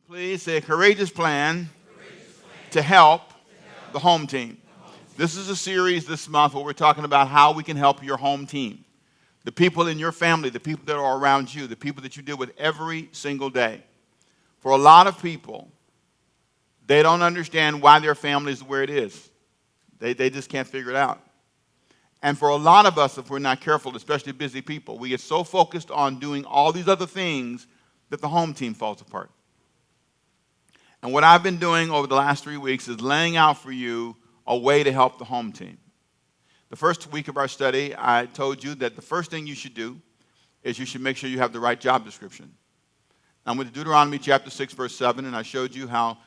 Please say a courageous plan to help the home team. This is a series this month where we're talking about how we can help your home team. The people in your family, the people that are around you, the people that you deal with every single day. For a lot of people, they don't understand why their family is where it is. They just can't figure it out. And for a lot of us, if we're not careful, especially busy people, we get so focused on doing all these other things that the home team falls apart. And what I've been doing over the last 3 weeks is laying out for you a way to help the home team. The first week of our study, I told you that the first thing you should do is you should make sure you have the right job description. I went to Deuteronomy chapter 6, verse 7, and I showed you how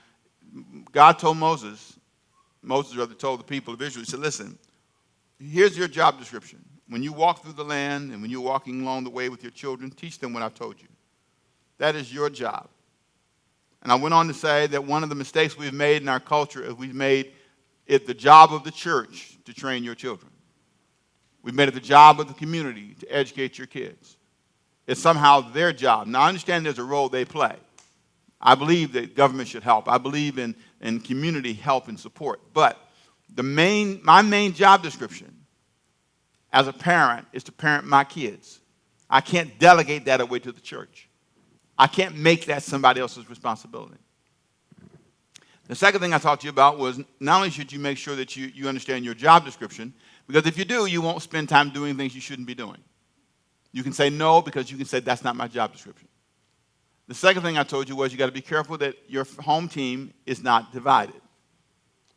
God told Moses rather told the people of Israel, he said, listen, here's your job description. When you walk through the land and when you're walking along the way with your children, teach them what I've told you. That is your job. And I went on to say that one of the mistakes we've made in our culture is we've made it the job of the church to train your children. We've made it the job of the community to educate your kids. It's somehow their job. Now, I understand there's a role they play. I believe that government should help. I believe in community help and support. But my main job description as a parent is to parent my kids. I can't delegate that away to the church. I can't make that somebody else's responsibility. The second thing I talked to you about was not only should you make sure that you understand your job description, because if you do, you won't spend time doing things you shouldn't be doing. You can say no because you can say that's not my job description. The second thing I told you was you got to be careful that your home team is not divided.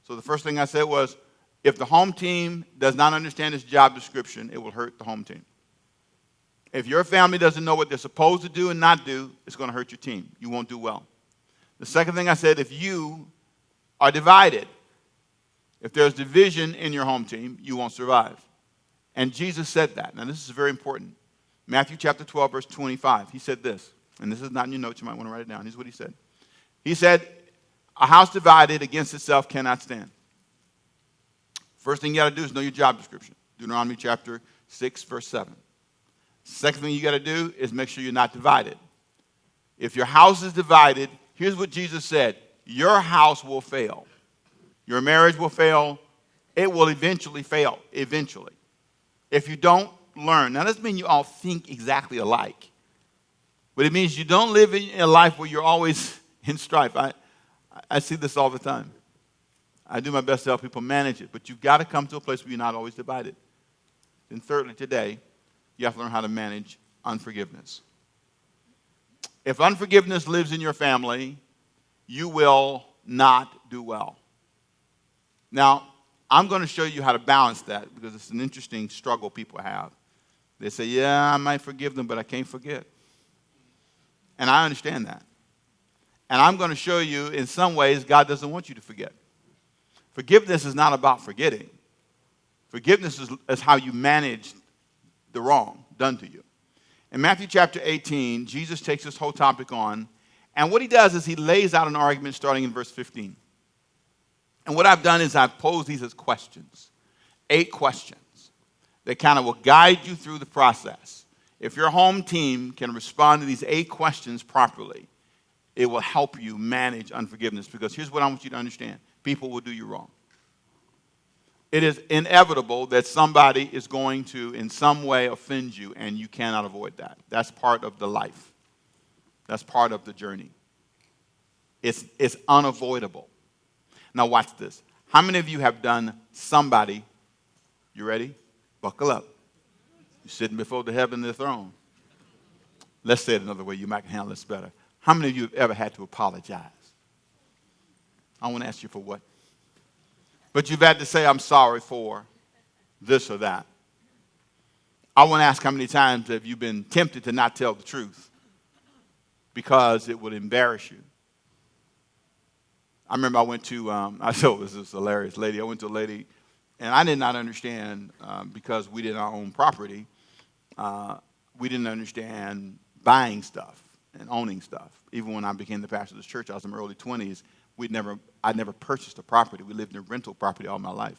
So the first thing I said was if the home team does not understand its job description, it will hurt the home team. If your family doesn't know what they're supposed to do and not do, it's going to hurt your team. You won't do well. The second thing I said, if you are divided, if there's division in your home team, you won't survive. And Jesus said that. Now, this is very important. Matthew chapter 12, verse 25. He said this, and this is not in your notes. You might want to write it down. Here's what he said. He said, a house divided against itself cannot stand. First thing you got to do is know your job description. Deuteronomy chapter 6, verse 7. Second thing you got to do is make sure you're not divided. If your house is divided, here's what Jesus said. Your house will fail. Your marriage will fail. It will eventually fail, eventually. If you don't learn. Now, that doesn't mean you all think exactly alike. But it means you don't live in a life where you're always in strife. I see this all the time. I do my best to help people manage it. But you've got to come to a place where you're not always divided. And thirdly, today, you have to learn how to manage unforgiveness. If unforgiveness lives in your family, you will not do well. Now, I'm going to show you how to balance that because it's an interesting struggle people have. They say, yeah, I might forgive them, but I can't forget. And I understand that. And I'm going to show you in some ways God doesn't want you to forget. Forgiveness is not about forgetting. Forgiveness is how you manage the wrong done to you. In Matthew chapter 18, Jesus takes this whole topic on, and what he does is he lays out an argument starting in verse 15. And what I've done is I've posed these as questions, 8 questions that kind of will guide you through the process. If your home team can respond to these 8 questions properly, it will help you manage unforgiveness because here's what I want you to understand. People will do you wrong. It is inevitable that somebody is going to, in some way, offend you, and you cannot avoid that. That's part of the life. That's part of the journey. It's unavoidable. Now watch this. How many of you have done somebody, you ready? Buckle up. You're sitting before the heavenly throne. Let's say it another way. You might handle this better. How many of you have ever had to apologize? I want to ask you for what? But you've had to say, I'm sorry for this or that. I want to ask how many times have you been tempted to not tell the truth because it would embarrass you? I remember I went to, this is a hilarious lady. I went to a lady, and I did not understand because we didn't own property. We didn't understand buying stuff and owning stuff. Even when I became the pastor of this church, I was in my early 20s. I'd never purchased a property. We lived in a rental property all my life.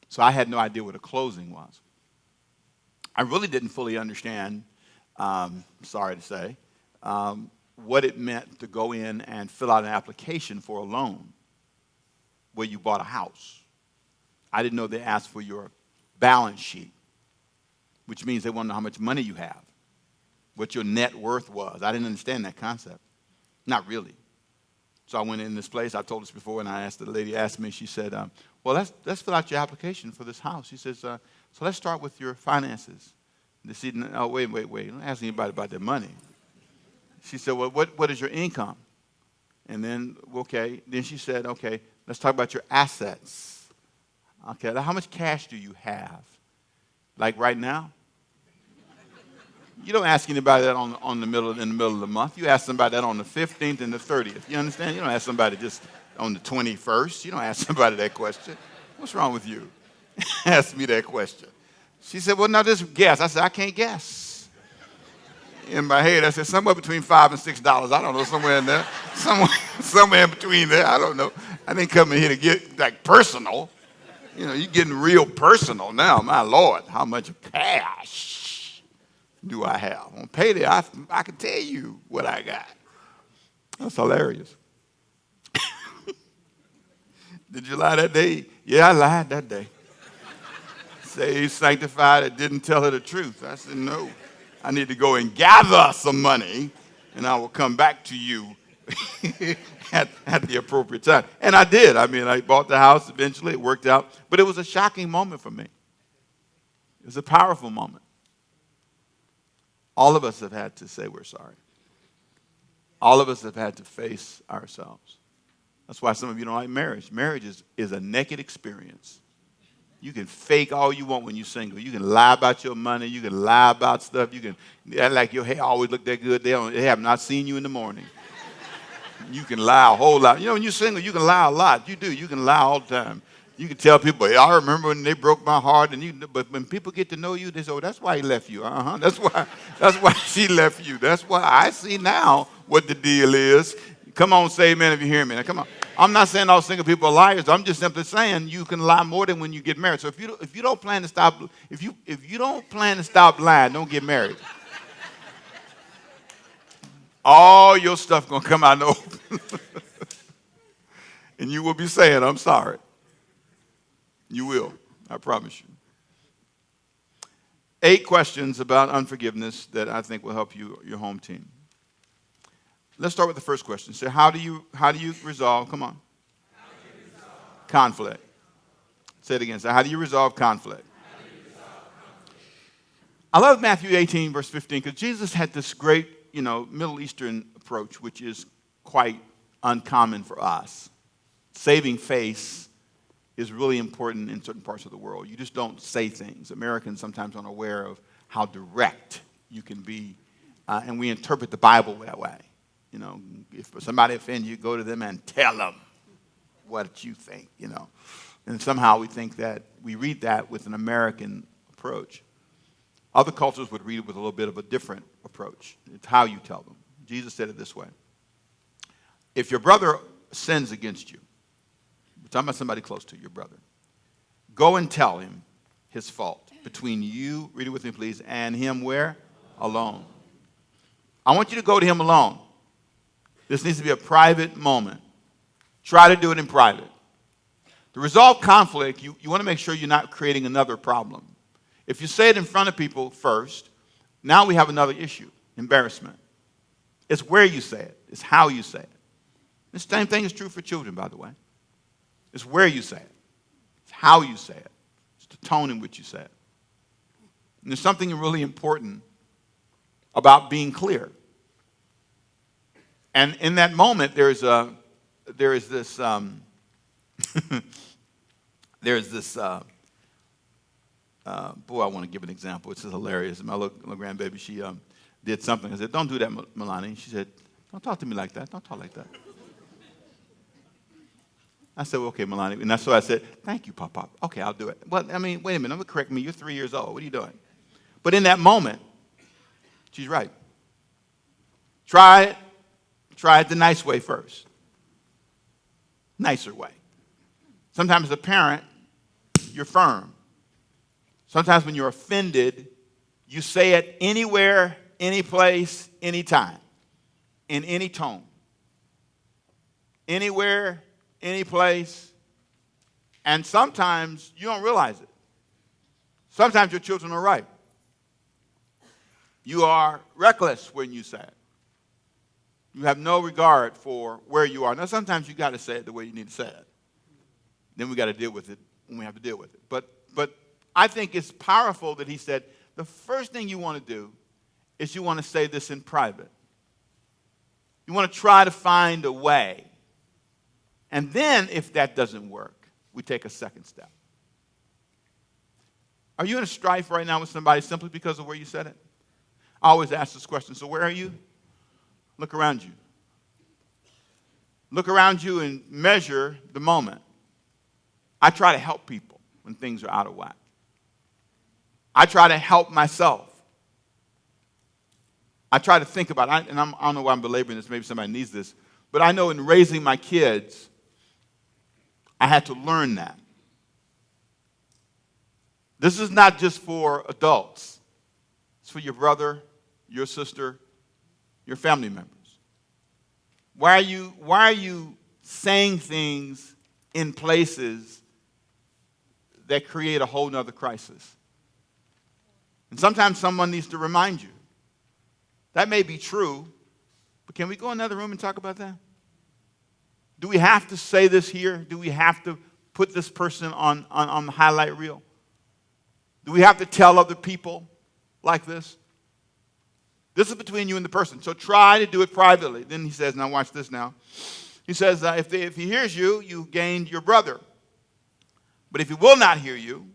So I had no idea what a closing was. I really didn't fully understand, sorry to say, what it meant to go in and fill out an application for a loan where you bought a house. I didn't know they asked for your balance sheet, which means they want to know how much money you have, what your net worth was. I didn't understand that concept. Not really. So I went in this place. I told this before, and the lady asked me, she said, well, let's fill out your application for this house. She says, so let's start with your finances. Oh, wait. Don't ask anybody about their money. She said, well, what is your income? And then, okay. Then she said, okay, let's talk about your assets. Okay, how much cash do you have? Like right now? You don't ask anybody that in the middle of the month. You ask somebody that on the 15th and the 30th. You understand? You don't ask somebody just on the 21st. You don't ask somebody that question. What's wrong with you? Ask me that question. She said, well, now just guess. I said, I can't guess. In my head, I said, somewhere between $5 and $6. I don't know, somewhere in there. Somewhere in between there. I don't know. I didn't come in here to get like personal. You know, you're getting real personal now. My Lord, how much cash do I have? On payday, I can tell you what I got. That's hilarious. Did you lie that day? Yeah, I lied that day. Saved, sanctified, and didn't tell her the truth. I said, no. I need to go and gather some money, and I will come back to you at the appropriate time. And I did. I mean, I bought the house eventually. It worked out. But it was a shocking moment for me. It was a powerful moment. All of us have had to say we're sorry. All of us have had to face ourselves. That's why some of you don't like marriage. Marriage is a naked experience. You can fake all you want when you're single. You can lie about your money. You can lie about stuff. You can act like your hair always look that good. They have not seen you in the morning. You can lie a whole lot. You know, when you're single, you can lie a lot. You do. You can lie all the time. You can tell people, hey, I remember when they broke my heart. But when people get to know you, they say, oh, that's why he left you. That's why she left you. That's why I see now what the deal is. Come on, say amen if you hear me. Now, come on. I'm not saying all single people are liars. I'm just simply saying you can lie more than when you get married. So if you don't plan to stop lying, don't get married. All your stuff gonna come out in the open, and you will be saying, "I'm sorry." You will. I promise you. 8 questions about unforgiveness that I think will help you, your home team. Let's start with the first question. So how do you resolve, come on, conflict? Say it again. So how do you resolve conflict? I love Matthew 18, verse 15, because Jesus had this great, Middle Eastern approach, which is quite uncommon for us. Saving face is really important in certain parts of the world. You just don't say things. Americans sometimes aren't aware of how direct you can be, and we interpret the Bible that way. If somebody offends you, go to them and tell them what you think, And somehow we think that we read that with an American approach. Other cultures would read it with a little bit of a different approach. It's how you tell them. Jesus said it this way. If your brother sins against you, we're talking about somebody close to your brother, go and tell him his fault between you, read it with me please, and him where? Alone. I want you to go to him alone. This needs to be a private moment. Try to do it in private. To resolve conflict, you want to make sure you're not creating another problem. If you say it in front of people first, now we have another issue, embarrassment. It's where you say it. It's how you say it. The same thing is true for children, by the way. It's where you say it. It's how you say it. It's the tone in which you say it. And there's something really important about being clear. And in that moment, there is this boy, I want to give an example. It's hilarious. My little grandbaby, she did something. I said, don't do that, Melanie. She said, don't talk to me like that. Don't talk like that. I said, well, okay, Melanie. And that's so I said, thank you, Pop. Okay, I'll do it. Well, I mean, wait a minute. Correct me. You're 3 years old. What are you doing? But in that moment, she's right. Try it the nice way first. Nicer way. Sometimes as a parent, you're firm. Sometimes when you're offended, you say it anywhere, any place, anytime. in any tone, anywhere, any place, and sometimes you don't realize it. Sometimes your children are right. You are reckless when you say it. You have no regard for where you are. Now, sometimes you got to say it the way you need to say it. Then we got to deal with it when we have to deal with it. But I think it's powerful that he said the first thing you want to do is you want to say this in private. You want to try to find a way. And then, if that doesn't work, we take a second step. Are you in a strife right now with somebody simply because of where you said it? I always ask this question, so where are you? Look around you. Look around you and measure the moment. I try to help people when things are out of whack. I try to help myself. I try to think about it, and I don't know why I'm belaboring this, maybe somebody needs this, but I know in raising my kids, I had to learn that. This is not just for adults. It's for your brother, your sister, your family members. Why are you saying things in places that create a whole nother crisis? And sometimes someone needs to remind you. That may be true, but can we go in another room and talk about that? Do we have to say this here? Do we have to put this person on the highlight reel? Do we have to tell other people like this? This is between you and the person, so try to do it privately. Then he says, now watch this now. He says, if he hears you, you've gained your brother. But if he will not hear you,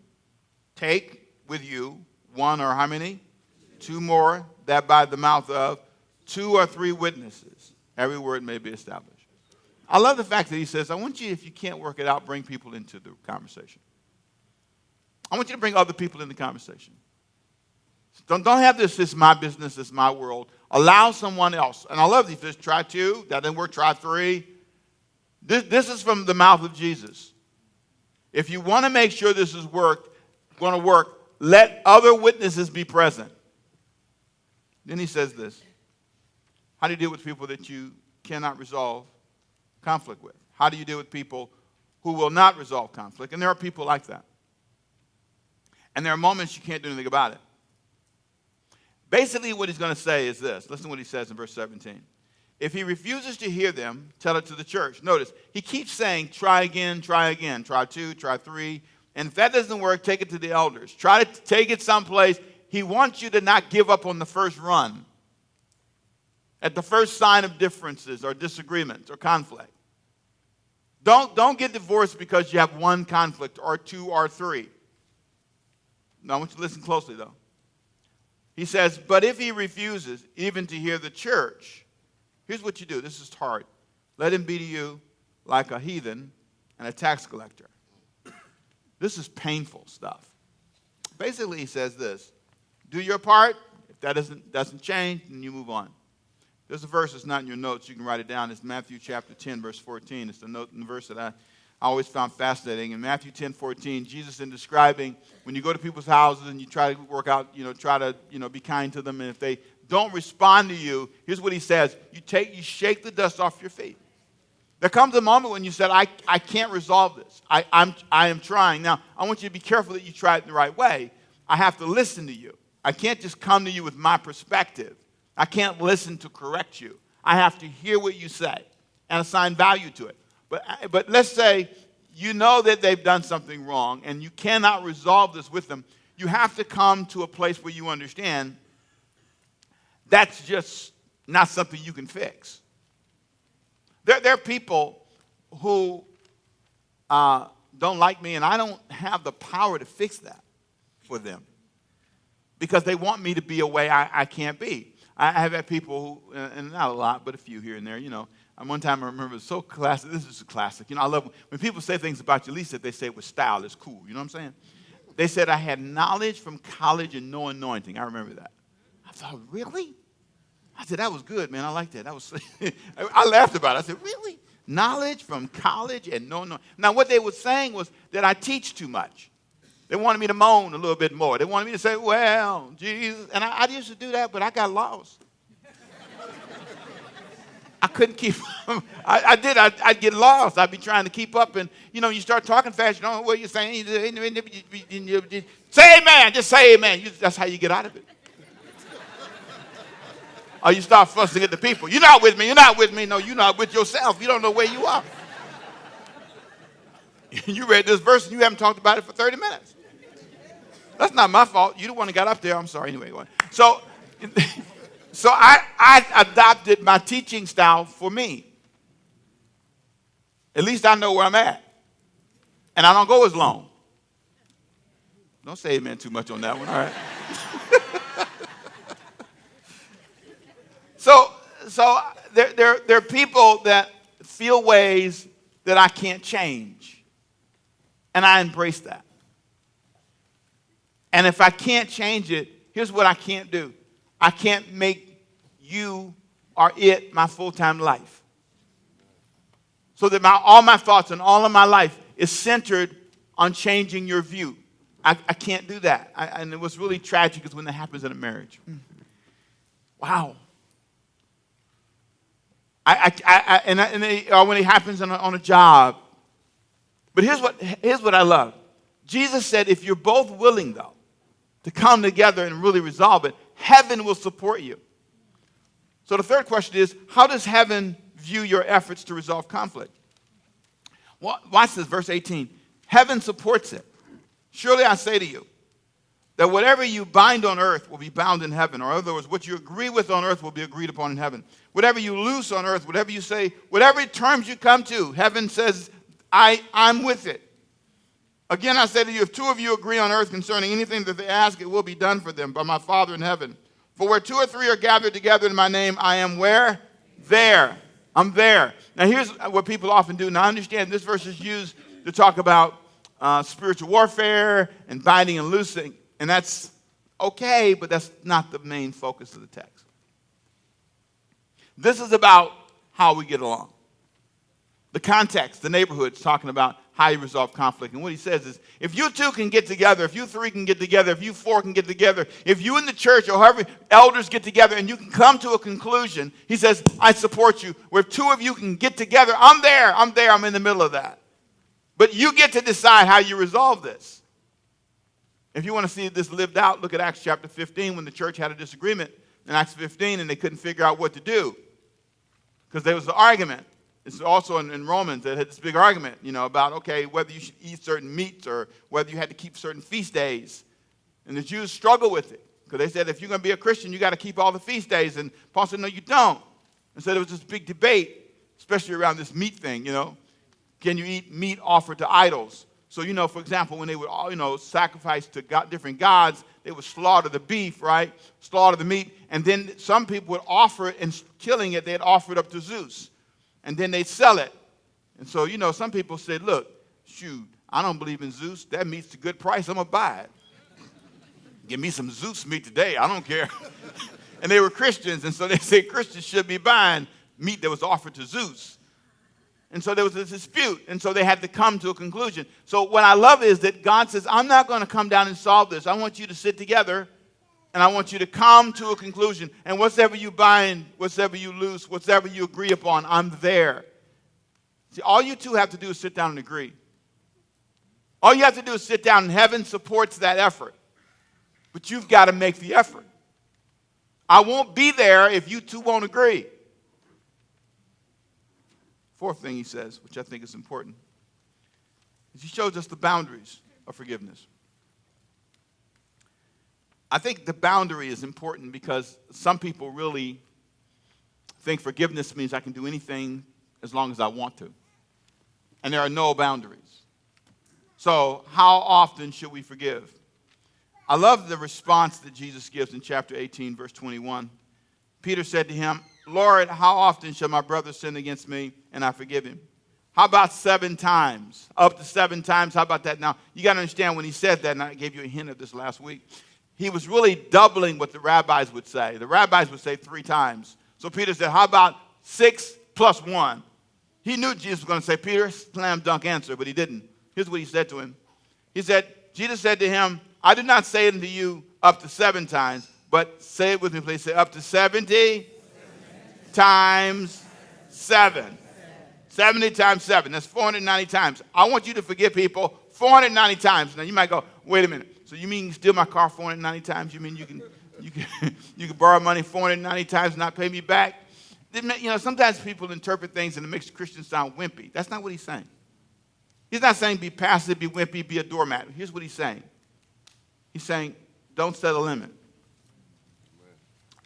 take with you one or how many? Two more, that by the mouth of 2 or 3 witnesses, every word may be established. I love the fact that he says, I want you, if you can't work it out, bring people into the conversation. I want you to bring other people in the conversation. Don't have this is my business, it's my world. Allow someone else. And I love these. Just try 2, that didn't work, try 3. This is from the mouth of Jesus. If you want to make sure this is going to work, let other witnesses be present. Then he says this. How do you deal with people that you cannot resolve conflict with? How do you deal with people who will not resolve conflict? And there are people like that. And there are moments you can't do anything about it. Basically, what he's going to say is this. Listen to what he says in verse 17. If he refuses to hear them, tell it to the church. Notice, he keeps saying, try again, try 2, try 3. And if that doesn't work, take it to the elders. Try to take it someplace. He wants you to not give up on the first run. At the first sign of differences or disagreements or conflict. Don't get divorced because you have 1 conflict or 2 or 3. Now, I want you to listen closely, though. He says, but if he refuses even to hear the church, here's what you do. This is hard. Let him be to you like a heathen and a tax collector. This is painful stuff. Basically, he says this. Do your part. If that doesn't change, then you move on. There's a verse that's not in your notes. You can write it down. It's Matthew chapter 10, verse 14. It's the note in the verse that I always found fascinating. In Matthew 10:14, Jesus, in describing when you go to people's houses and you try to work out, try to be kind to them, and if they don't respond to you, here's what he says: you shake the dust off your feet. There comes a moment when you said, I can't resolve this. I am trying. Now, I want you to be careful that you try it in the right way. I have to listen to you. I can't just come to you with my perspective. I can't listen to correct you. I have to hear what you say and assign value to it. But let's say you know that they've done something wrong and you cannot resolve this with them. You have to come to a place where you understand that's just not something you can fix. There are people who don't like me, and I don't have the power to fix that for them because they want me to be a way I can't be. I have had people who, and not a lot, but a few here and there, One time I remember, it was so classic. This is a classic. I love when people say things about you, at least that they say it with style. It's cool. You know what I'm saying? They said, I had knowledge from college and no anointing. I remember that. I thought, really? I said, that was good, man. I like that. I laughed about it. I said, really? Knowledge from college and no anointing. Now, what they were saying was that I teach too much. They wanted me to moan a little bit more. They wanted me to say, well, Jesus. And I used to do that, but I got lost. I couldn't keep I'd get lost. I'd be trying to keep up. And, you start talking fast. You don't know what you're saying. Say amen. Just say amen. That's how you get out of it. Or you start fussing at the people. You're not with me. You're not with me. No, you're not with yourself. You don't know where you are. You read this verse and you haven't talked about it for 30 minutes. That's not my fault. You the one that got up there. I'm sorry. Anyway, go on. So I adopted my teaching style for me. At least I know where I'm at. And I don't go as long. Don't say amen too much on that one, all right? So there are people that feel ways that I can't change. And I embrace that. And if I can't change it, here's what I can't do. I can't make you or it my full-time life. So that all my thoughts and all of my life is centered on changing your view. I can't do that. And it was really tragic is when that happens in a marriage. Wow. Or when it happens on a job. But here's what I love. Jesus said, if you're both willing, though, to come together and really resolve it, heaven will support you. So the third question is, how does heaven view your efforts to resolve conflict? Watch this, verse 18. Heaven supports it. Surely I say to you, that whatever you bind on earth will be bound in heaven. Or in other words, what you agree with on earth will be agreed upon in heaven. Whatever you loose on earth, whatever you say, whatever terms you come to, heaven says, I'm with it. Again, I say to you, if two of you agree on earth concerning anything that they ask, it will be done for them by my Father in heaven. For where 2 or 3 are gathered together in my name, I am where? There. I'm there. Now, here's what people often do. Now, I understand this verse is used to talk about spiritual warfare and binding and loosing. And that's okay, but that's not the main focus of the text. This is about how we get along. The context, the neighborhood's talking about how you resolve conflict. And what he says is, if you 2 can get together, if you 3 can get together, if you 4 can get together, if you in the church or however elders get together and you can come to a conclusion, he says, I support you. Where 2 of you can get together, I'm there, I'm in the middle of that. But you get to decide how you resolve this. If you want to see this lived out, look at Acts chapter 15 when the church had a disagreement in Acts 15 and they couldn't figure out what to do because there was an argument. It's also in Romans that had this big argument, about, okay, whether you should eat certain meats or whether you had to keep certain feast days. And the Jews struggle with it because they said, if you're going to be a Christian, you got to keep all the feast days. And Paul said, no, you don't. And so there was this big debate, especially around this meat thing, Can you eat meat offered to idols? So, for example, when they would all, sacrifice to different gods, they would slaughter the beef, right? Slaughter the meat. And then some people would offer it, and killing it, they'd offer it up to Zeus. And then they'd sell it. And so, some people said, look, shoot, I don't believe in Zeus. That meat's a good price. I'm going to buy it. Give me some Zeus meat today. I don't care. And they were Christians. And so they said Christians should be buying meat that was offered to Zeus. And so there was a dispute. And so they had to come to a conclusion. So what I love is that God says, I'm not going to come down and solve this. I want you to sit together. And I want you to come to a conclusion. And whatever you bind, whatever you loose, whatever you agree upon, I'm there. See, all you 2 have to do is sit down and agree. All you have to do is sit down, and heaven supports that effort. But you've got to make the effort. I won't be there if you 2 won't agree. Fourth thing he says, which I think is important, is he shows us the boundaries of forgiveness. I think the boundary is important because some people really think forgiveness means I can do anything as long as I want to. And there are no boundaries. So how often should we forgive? I love the response that Jesus gives in chapter 18, verse 21. Peter said to him, Lord, how often shall my brother sin against me and I forgive him? How about 7 times? Up to 7 times? How about that? Now, you got to understand when he said that, and I gave you a hint of this last week, he was really doubling what the rabbis would say. The rabbis would say 3 times. So Peter said, how about 6 plus 1? He knew Jesus was going to say, Peter, slam dunk answer, but he didn't. Here's what he said to him. He said, Jesus said to him, I did not say it unto you up to 7 times, but say it with me, please. Say up to 70 times 7. 70 times 7. That's 490 times. I want you to forgive people 490 times. Now you might go, wait a minute. So you mean you can steal my car 490 times? You mean you can you can borrow money 490 times and not pay me back? You know, sometimes people interpret things and it makes Christians sound wimpy. That's not what he's saying. He's not saying be passive, be wimpy, be a doormat. Here's what he's saying. He's saying, don't set a limit.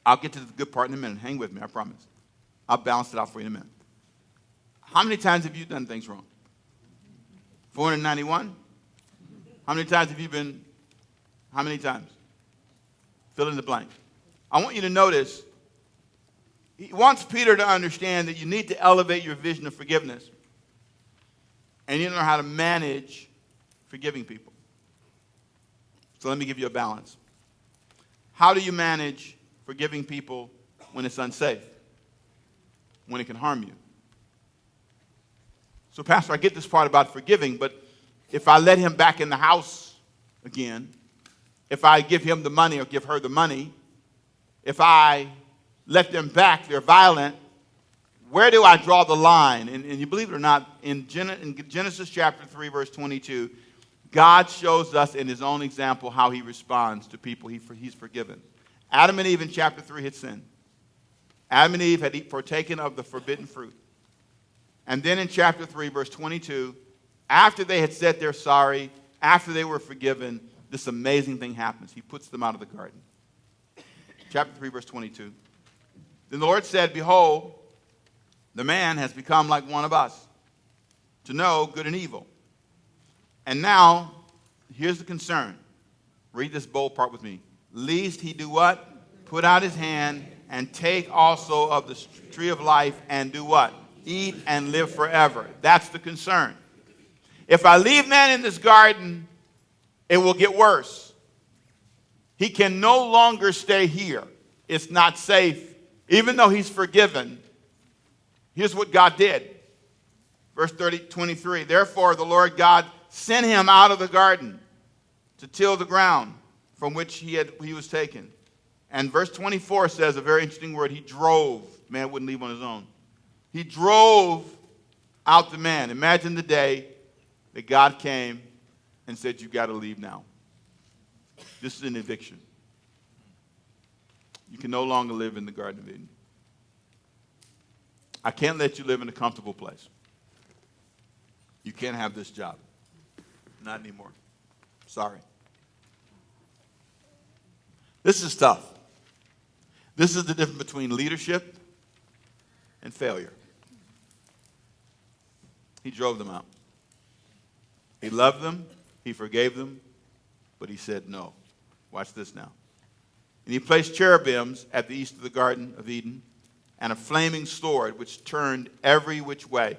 I'll get to the good part in a minute. Hang with me, I promise. I'll balance it out for you in a minute. How many times have you done things wrong? 491? How many times have you been, how many times? Fill in the blank. I want you to notice, he wants Peter to understand that you need to elevate your vision of forgiveness. And you know how to manage forgiving people. So let me give you a balance. How do you manage forgiving people when it's unsafe? When it can harm you? So, Pastor, I get this part about forgiving, but if I let him back in the house again, if I give him the money or give her the money, if I let them back, they're violent, where do I draw the line? And you believe it or not, in Genesis chapter 3, verse 22, God shows us in his own example how he responds to people he's forgiven. Adam and Eve in chapter 3 had sinned. Adam and Eve had partaken of the forbidden fruit. And then in chapter 3, verse 22, after they had said they're sorry, after they were forgiven, this amazing thing happens. He puts them out of the garden. Chapter 3, verse 22. Then the Lord said, behold, the man has become like one of us, to know good and evil. And now, here's the concern. Read this bold part with me. Lest he do what? Put out his hand and take also of the tree of life and do what? Eat and live forever. That's the concern. If I leave man in this garden, it will get worse. He can no longer stay here. It's not safe. Even though he's forgiven, here's what God did. Verse 23. Therefore the Lord God sent him out of the garden to till the ground from which he was taken. And verse 24 says a very interesting word. He drove. Man wouldn't leave on his own. He drove out the man. Imagine the day that God came and said, you've got to leave now. This is an eviction. You can no longer live in the Garden of Eden. I can't let you live in a comfortable place. You can't have this job. Not anymore. Sorry. This is tough. This is the difference between leadership and failure. He drove them out. He loved them. He forgave them. But he said no. Watch this now. And he placed cherubims at the east of the Garden of Eden and a flaming sword which turned every which way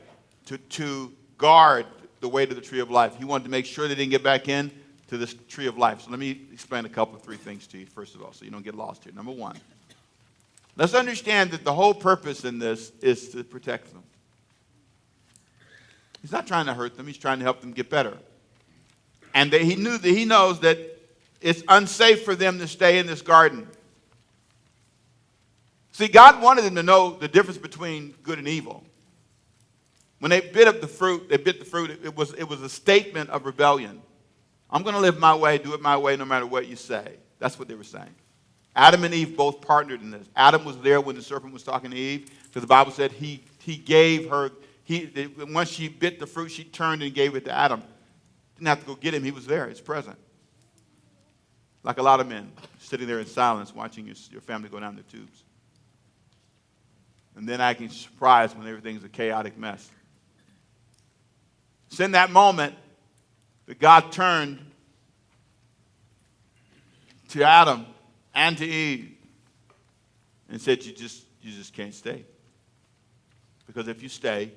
to guard the way to the tree of life. He wanted to make sure they didn't get back in to this tree of life. So let me explain a couple of 3 things to you, first of all, so you don't get lost here. Number one, let's understand that the whole purpose in this is to protect them. He's not trying to hurt them. He's trying to help them get better. And he knows that it's unsafe for them to stay in this garden. See, God wanted them to know the difference between good and evil. When they bit the fruit, it was a statement of rebellion. I'm going to live my way, do it my way, no matter what you say. That's what they were saying. Adam and Eve both partnered in this. Adam was there when the serpent was talking to Eve, because the Bible said he gave her, once she bit the fruit, she turned and gave it to Adam. Didn't have to go get him. He was there. He's present. Like a lot of men, sitting there in silence, watching your family go down the tubes. And then acting surprised when everything's a chaotic mess. It's in that moment that God turned to Adam and to Eve and said, you just can't stay. Because if you stay,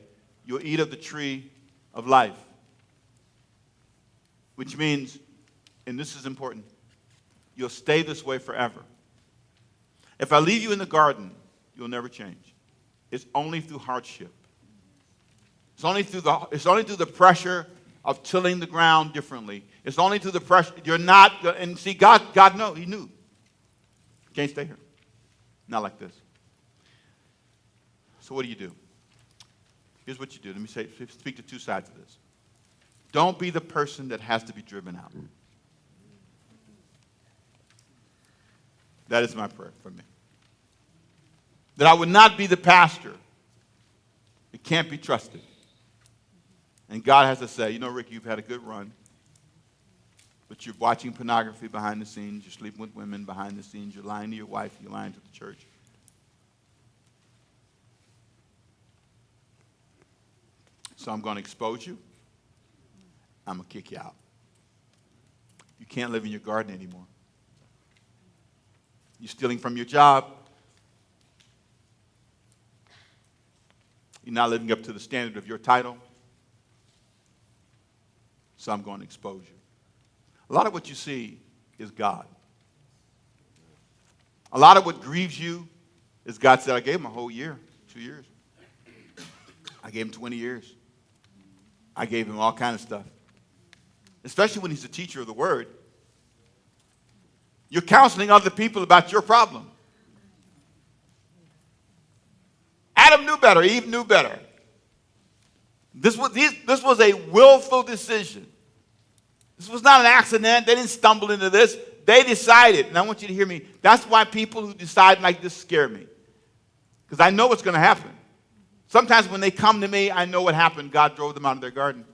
you'll eat of the tree of life. Which means, and this is important, you'll stay this way forever. If I leave you in the garden, you'll never change. It's only through hardship. It's only through the pressure of tilling the ground differently. It's only through the pressure. You're not, and see, God knows. He knew. You can't stay here. Not like this. So what do? Here's what you do. Let me speak to two sides of this. Don't be the person that has to be driven out. That is my prayer for me. That I would not be the pastor that can't be trusted. And God has to say, you know, Rick, you've had a good run, but you're watching pornography behind the scenes, you're sleeping with women behind the scenes, you're lying to your wife, you're lying to the church. So I'm going to expose you. I'm going to kick you out. You can't live in your garden anymore. You're stealing from your job. You're not living up to the standard of your title. So I'm going to expose you. A lot of what you see is God. A lot of what grieves you is God said, I gave him a whole year, 2 years. I gave him 20 years. I gave him all kinds of stuff. Especially when he's a teacher of the word. You're counseling other people about your problem. Adam knew better. Eve knew better. This was a willful decision. This was not an accident. They didn't stumble into this. They decided. And I want you to hear me. That's why people who decide like this scare me. Because I know what's going to happen. Sometimes when they come to me, I know what happened. God drove them out of their garden.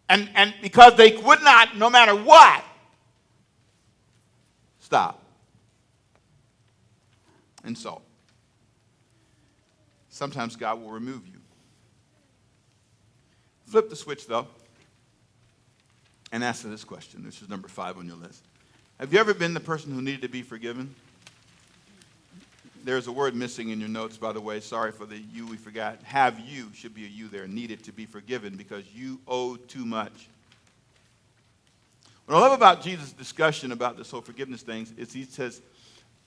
And because they would not, no matter what, stop. And so, sometimes God will remove you. Flip the switch, though, and answer this question. This is number 5 on your list. Have you ever been the person who needed to be forgiven? There's a word missing in your notes, by the way. Sorry for the you we forgot. Have you should be a you there. Needed to be forgiven because you owed too much. What I love about Jesus' discussion about this whole forgiveness thing is he says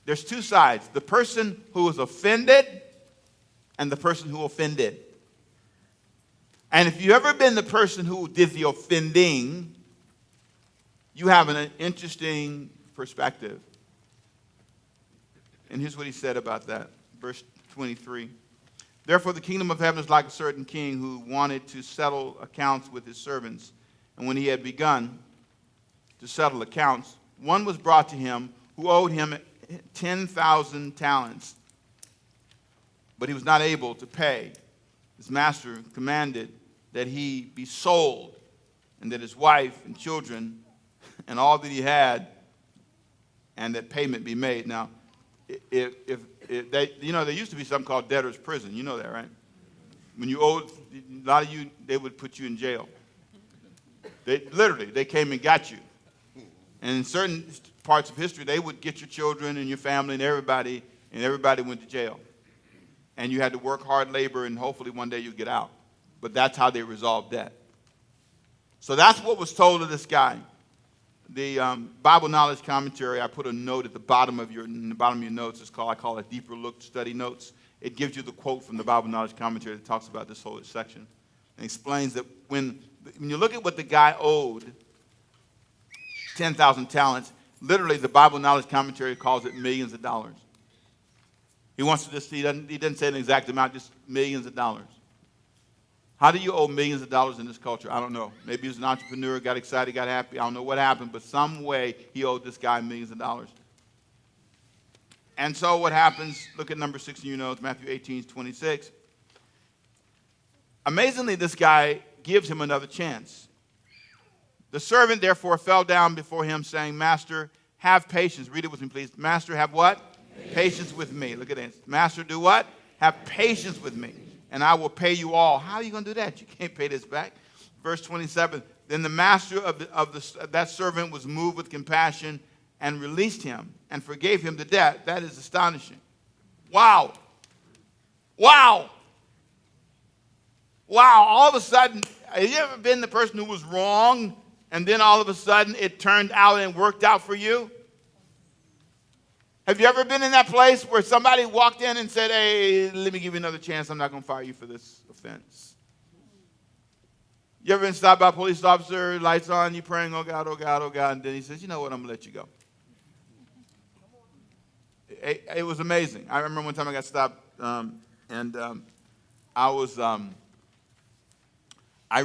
there's two sides. The person who was offended and the person who offended. And if you've ever been the person who did the offending, you have an interesting perspective. And here's what he said about that. Verse 23. Therefore, the kingdom of heaven is like a certain king who wanted to settle accounts with his servants. And when he had begun to settle accounts, one was brought to him who owed him 10,000 talents. But he was not able to pay. His master commanded that he be sold and that his wife and children and all that he had and that payment be made. Now, if they, you know, there used to be something called debtor's prison. You know that, right? When you owed, a lot of you, they would put you in jail. They came and got you. And in certain parts of history, they would get your children and your family and everybody went to jail. And you had to work hard labor, and hopefully one day you'd get out. But that's how they resolved debt. So that's what was told to this guy. The Bible Knowledge Commentary, I put a note at the bottom of your notes. I call it Deeper Look Study Notes. It gives you the quote from the Bible Knowledge Commentary that talks about this whole section. And explains that when you look at what the guy owed, 10,000 talents, literally the Bible Knowledge Commentary calls it millions of dollars. He wants to he doesn't say an exact amount, just millions of dollars. How do you owe millions of dollars in this culture? I don't know. Maybe he was an entrepreneur, got excited, got happy. I don't know what happened, but some way he owed this guy millions of dollars. And so what happens, look at number 6 in your notes, Matthew 18:26. Amazingly, this guy gives him another chance. The servant therefore fell down before him, saying, Master, have patience. Read it with me, please. Master, have what? Patience with me. Look at this. Master, do what? Have patience with me, and I will pay you all. How are you going to do that? You can't pay this back. Verse 27, then the master of that servant was moved with compassion and released him and forgave him the debt. That is astonishing. Wow. Wow. Wow. All of a sudden, have you ever been the person who was wrong and then all of a sudden it turned out and worked out for you? Have you ever been in that place where somebody walked in and said, hey, let me give you another chance. I'm not going to fire you for this offense. You ever been stopped by a police officer, lights on, you praying, oh God, oh God, oh God, and then he says, you know what, I'm going to let you go. It was amazing. I remember one time I got stopped, and I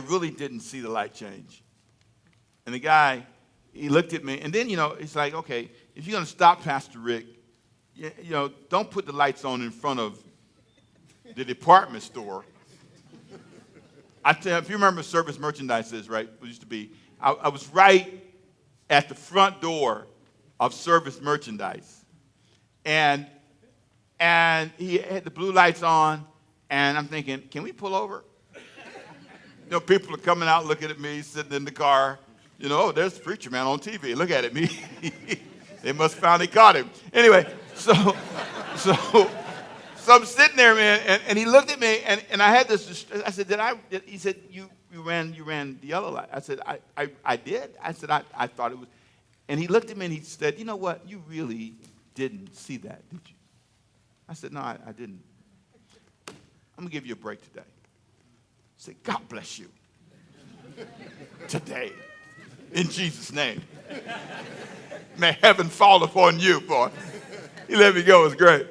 really didn't see the light change. And the guy, he looked at me, and then, it's like, okay, if you're going to stop Pastor Rick, don't put the lights on in front of the department store. I tell you, if you remember Service Merchandise is, right, it used to be, I was right at the front door of Service Merchandise. And he had the blue lights on, and I'm thinking, can we pull over? People are coming out looking at me, sitting in the car. Oh, there's the preacher man on TV. Look at him. They must have finally caught him. Anyway, so I'm sitting there, man, and he looked at me, and I had this. I said, he said, you ran the yellow light. I said, I did. I said, I thought it was. And he looked at me and he said, you know what? You really didn't see that, did you? I said, no, I didn't. I'm going to give you a break today. I said, God bless you. Today. In Jesus' name. May heaven fall upon you, boy. He let me go. It was great.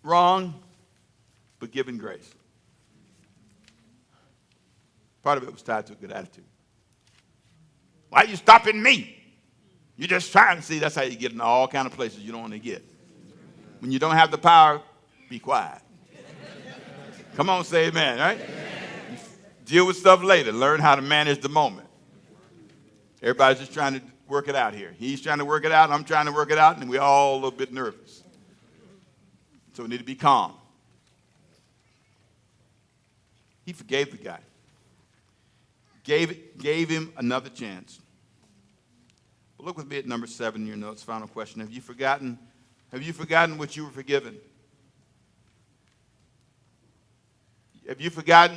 Wrong, but given grace. Part of it was tied to a good attitude. Why are you stopping me? You're just trying to see. That's how you get in all kind of places you don't want to get. When you don't have the power, be quiet. Come on, say amen, right? Deal with stuff later. Learn how to manage the moment. Everybody's just trying to work it out here. He's trying to work it out, I'm trying to work it out, and we're all a little bit nervous. So we need to be calm. He forgave the guy. Gave him another chance. But look with me at number 7 in your notes. Final question. Have you forgotten what you were forgiven? Have you forgotten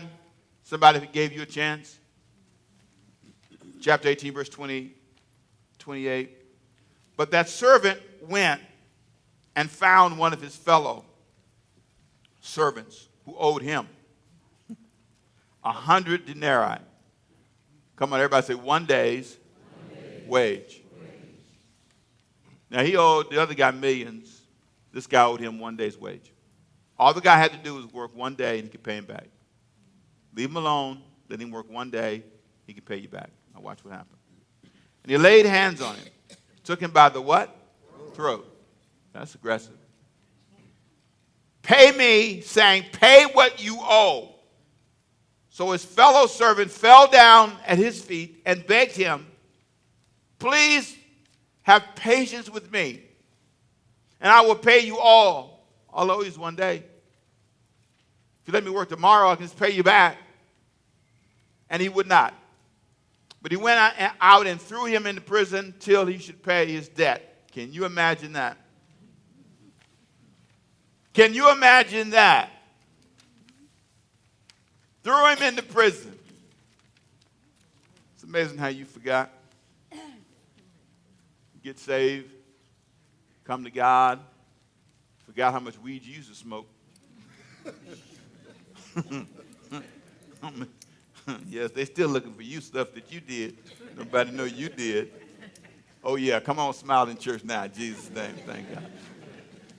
somebody who gave you a chance? Chapter 18, verse 28. But that servant went and found one of his fellow servants who owed him 100 denarii. Come on, everybody say 1 day's wage. Now, he owed the other guy millions. This guy owed him 1 day's wage. All the guy had to do was work 1 day and he could pay him back. Leave him alone, let him work 1 day, he could pay you back. Now watch what happened. And he laid hands on him. Took him by the what? Throat. That's aggressive. Pay me, saying, pay what you owe. So his fellow servant fell down at his feet and begged him, please have patience with me, and I will pay you all. Although he's 1 day. If you let me work tomorrow, I can just pay you back. And he would not. But he went out and threw him into prison till he should pay his debt. Can you imagine that? Can you imagine that? Threw him into prison. It's amazing how you forgot. Get saved. Come to God. Forgot how much weed you used to smoke. Yes, they're still looking for you, stuff that you did. Nobody know you did. Oh, yeah, come on, smile in church now. In Jesus' name, thank God.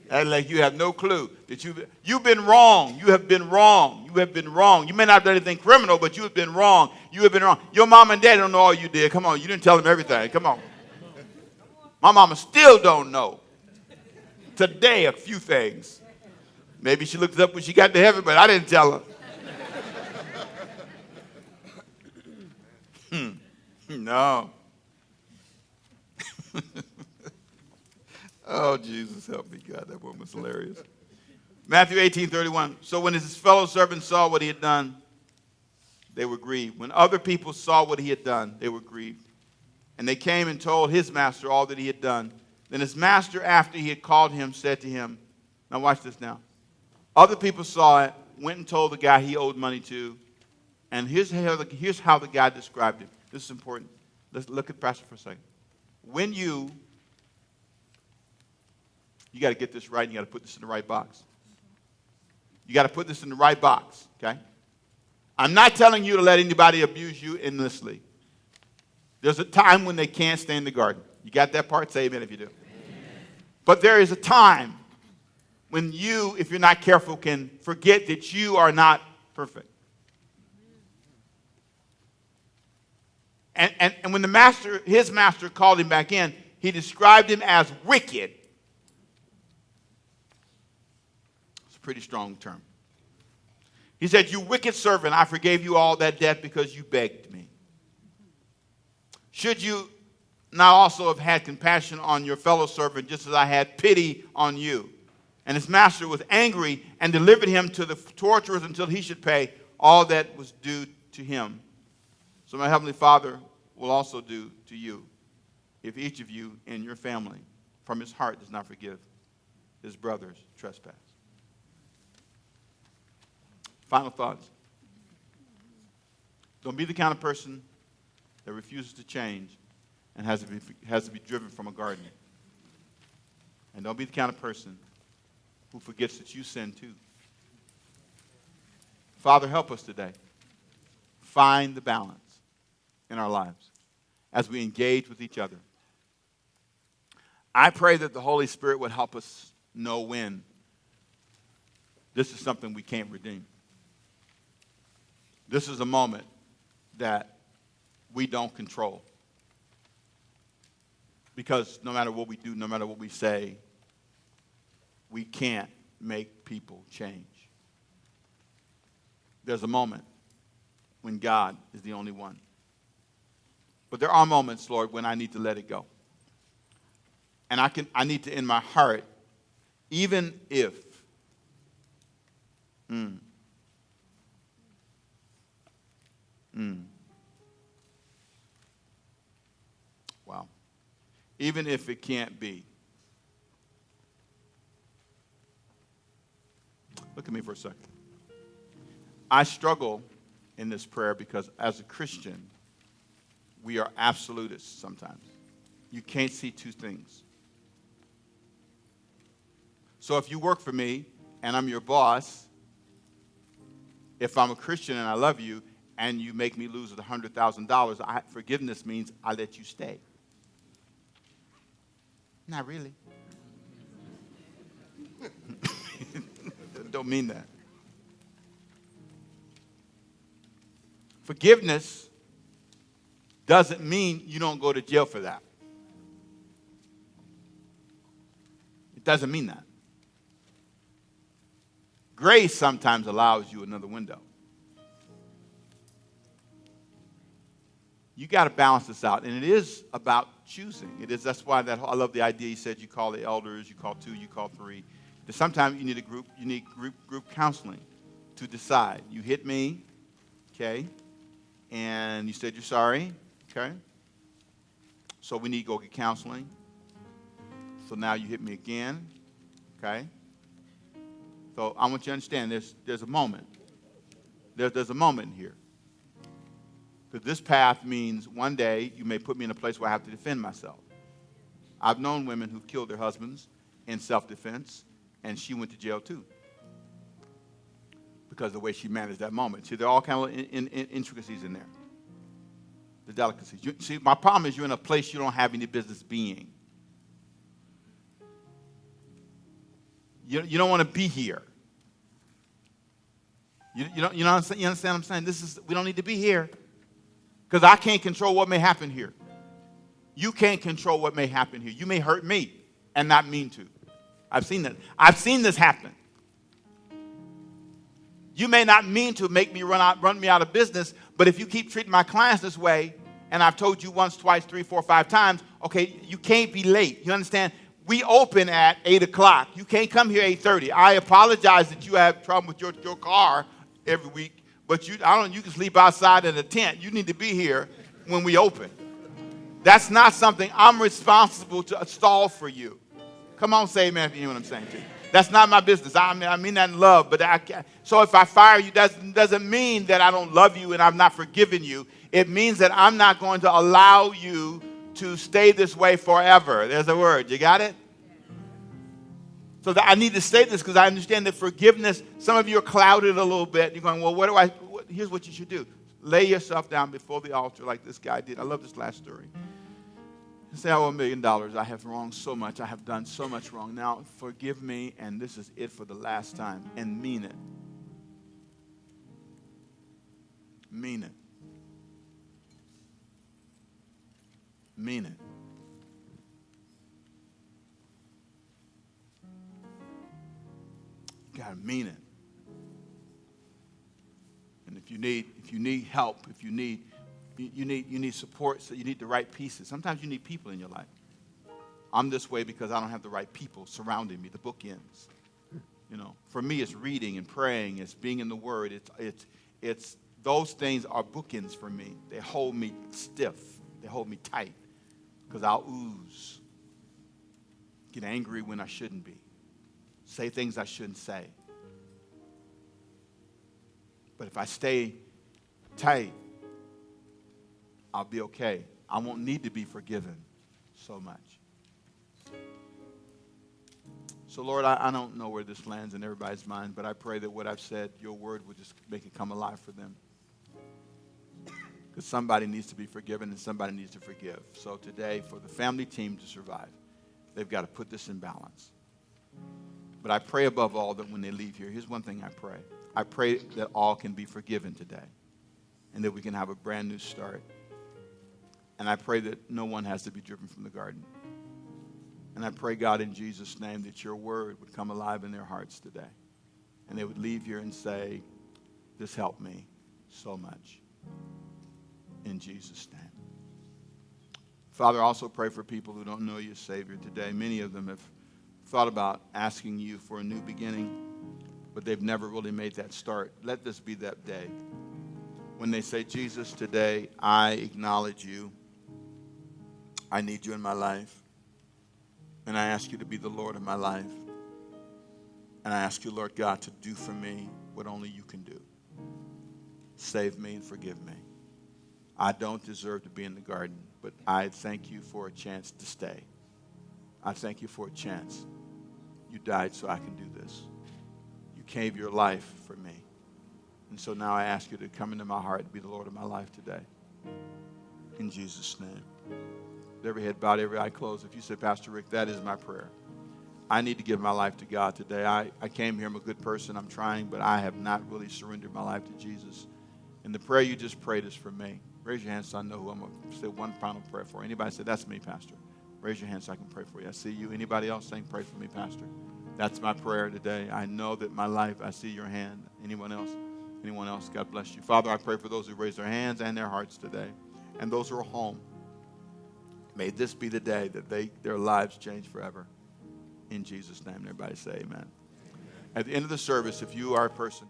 Act like you have no clue that you've been wrong. You have been wrong. You have been wrong. You may not have done anything criminal, but you have been wrong. You have been wrong. Your mom and dad don't know all you did. Come on, you didn't tell them everything. Come on. My mama still don't know. Today, a few things. Maybe she looked it up when she got to heaven, but I didn't tell her. No. Oh, Jesus, help me, God. That one was hilarious. Matthew 18:31. So when his fellow servants saw what he had done, they were grieved. When other people saw what he had done, they were grieved. And they came and told his master all that he had done. Then his master, after he had called him, said to him, now watch this now. Other people saw it, went and told the guy he owed money to, and here's how the guy described it. This is important. Let's look at Pastor for a second. When you got to get this right, and you got to put this in the right box. You got to put this in the right box, okay? I'm not telling you to let anybody abuse you endlessly. There's a time when they can't stay in the garden. You got that part? Say amen if you do. Amen. But there is a time when you, if you're not careful, can forget that you are not perfect. And when his master called him back in, he described him as wicked. It's a pretty strong term. He said, "You wicked servant, I forgave you all that debt because you begged me. Should you not also have had compassion on your fellow servant, just as I had pity on you?" And his master was angry and delivered him to the torturers until he should pay all that was due to him. So my heavenly Father will also do to you if each of you in your family from his heart does not forgive his brother's trespass. Final thoughts. Don't be the kind of person that refuses to change and has to be driven from a garden. And don't be the kind of person who forgets that you sin too. Father, help us today. Find the balance in our lives as we engage with each other. I pray that the Holy Spirit would help us know when this is something we can't redeem. This is a moment that we don't control. Because no matter what we do, no matter what we say, we can't make people change. There's a moment when God is the only one. But there are moments, Lord, when I need to let it go. And I need to, in my heart, even if wow. Even if it can't be. Look at me for a second. I struggle in this prayer because as a Christian, we are absolutists sometimes. You can't see two things. So if you work for me and I'm your boss, if I'm a Christian and I love you and you make me lose $100,000, forgiveness means I let you stay. Not really. Don't mean that. Forgiveness doesn't mean you don't go to jail for that. It doesn't mean that. Grace sometimes allows you another window. You got to balance this out, and it is about choosing. It is. That's why I love the idea. He said you call the elders, you call 2, you call 3. That sometimes you need a group. You need group counseling to decide. You hit me, okay, and you said you're sorry, okay. So we need to go get counseling. So now you hit me again, okay. So I want you to understand there's a moment. There's a moment here. Because this path means one day you may put me in a place where I have to defend myself. I've known women who've killed their husbands in self-defense, and she went to jail too. Because of the way she managed that moment. See, there are all kinds of intricacies in there. The delicacies. See, my problem is you're in a place you don't have any business being. You don't want to be here. You understand what I'm saying? We don't need to be here. Because I can't control what may happen here. You can't control what may happen here. You may hurt me and not mean to. I've seen that. I've seen this happen. You may not mean to make me run me out of business, but if you keep treating my clients this way, and I've told you once, twice, 3, 4, 5 times, okay, you can't be late. You understand? We open at 8 o'clock. You can't come here 8:30. I apologize that you have trouble with your car every week. But you can sleep outside in a tent. You need to be here when we open. That's not something I'm responsible to install for you. Come on, say amen if you know what I'm saying to you. That's not my business. I mean that in love, but I can't. So if I fire you, doesn't mean that I don't love you and I've not forgiven you. It means that I'm not going to allow you to stay this way forever. There's a word. You got it? So I need to say this because I understand that forgiveness, some of you are clouded a little bit. You're going, well, here's what you should do. Lay yourself down before the altar like this guy did. I love this last story. Say, I owe $1 million. I have wronged so much. I have done so much wrong. Now, forgive me, and this is it for the last time. And mean it. Mean it. Mean it. You gotta mean it. And if you need help, if you need support, so you need the right pieces. Sometimes you need people in your life. I'm this way because I don't have the right people surrounding me, the bookends. You know, for me, it's reading and praying, it's being in the Word. It's those things are bookends for me. They hold me stiff. They hold me tight because I'll ooze, get angry when I shouldn't be, say things I shouldn't say. But if I stay tight, I'll be okay. I won't need to be forgiven so much. So, Lord, I don't know where this lands in everybody's mind, but I pray that what I've said, your word would just make it come alive for them. Because somebody needs to be forgiven and somebody needs to forgive. So today, for the family team to survive, they've got to put this in balance. But I pray above all that when they leave here, here's one thing I pray. I pray that all can be forgiven today and that we can have a brand new start. And I pray that no one has to be driven from the garden. And I pray, God, in Jesus' name, that your word would come alive in their hearts today. And they would leave here and say, this helped me so much. In Jesus' name. Father, I also pray for people who don't know you as Savior today. Many of them have thought about asking you for a new beginning, but they've never really made that start. Let this be that day when they say, Jesus, today I acknowledge you. I need you in my life. And I ask you to be the Lord of my life. And I ask you, Lord God, to do for me what only you can do. Save me and forgive me. I don't deserve to be in the garden, but I thank you for a chance to stay. I thank you for a chance. You died so I can do this. You gave your life for me. And so now I ask you to come into my heart and be the Lord of my life today. In Jesus' name. With every head bowed, every eye closed. If you say, Pastor Rick, that is my prayer. I need to give my life to God today. I came here, I'm a good person, I'm trying, but I have not really surrendered my life to Jesus. And the prayer you just prayed is for me. Raise your hand so I know who I'm going to say one final prayer for. Anybody say, that's me, Pastor? Raise your hand so I can pray for you. I see you. Anybody else saying, pray for me, Pastor? That's my prayer today. I know that my life, I see your hand. Anyone else? Anyone else? God bless you. Father, I pray for those who raise their hands and their hearts today, and those who are home. May this be the day that their lives change forever. In Jesus' name, everybody say amen. At the end of the service, if you are a person